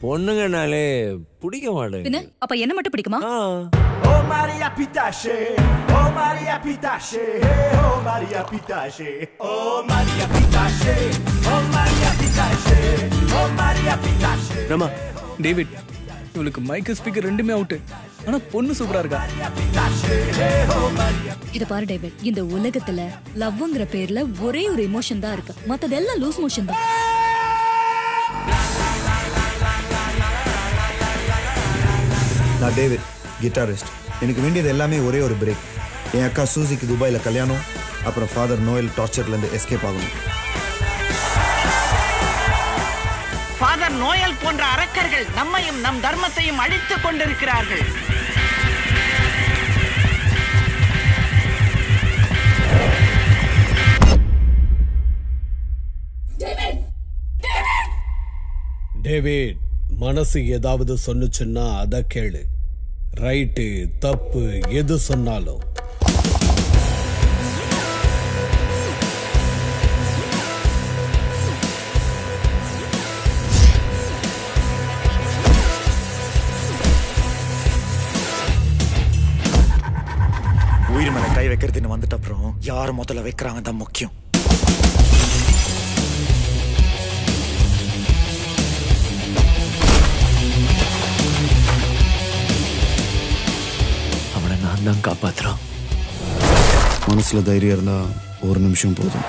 பொண்ணுங்கனாலே பிடிக்க மாட்டேங்குது. அப்ப என்ன மட்டும் பிடிக்குமா? ஓ Maria Pitache, ஓ Maria Pitache, ஓ Maria Pitache, ஓ Maria Pitache, ஓ Maria Pitache, ஓ Maria Pitache. ரமா, டேவிட், இவளுக்கு மைக் ஸ்பீக்கர் ரெண்டுமே அவுட். ஆனா பொண்ணு சூப்பரா இருக்கா. இத பாரு டேவிட், இந்த உலகத்துல லவ்ங்கிற பேர்ல ஒரே ஒரு எமோஷன் தான் இருக்கு. மத்ததெல்லாம் லூஸ் மோஷன் தான். நான் டேவிட், கிட்டாரிஸ்ட். எனக்கு வேண்டியது எல்லாமே ஒரே ஒரு பிரேக். என் அக்கா சூசிக்கு துபாயில் கல்யாணம், அப்புறம் ஃபாதர் நோயல் டார்ச்சர்லேருந்து எஸ்கேப் ஆகணும். ஃபாதர் நோயல் போன்ற அரக்கர்கள் நம்மையும் நம் தர்மத்தையும் அழித்துக் கொண்டிருக்கிறார்கள். டேவிட், மனசு ஏதாவது சொன்னுச்சுன்னா அத கேளு. ரைட்டு தப்பு எது சொன்னாலும். உயிர் மேல கை வைக்கிறதுன்னு வந்துட்ட அப்புறம் யார் முதல்ல வைக்கிறாங்க தான் முக்கியம். அவனை நான் தான் காப்பாத்துறான். மனசுல தைரியம் இருந்தா ஒரு நிமிஷம் போதும்.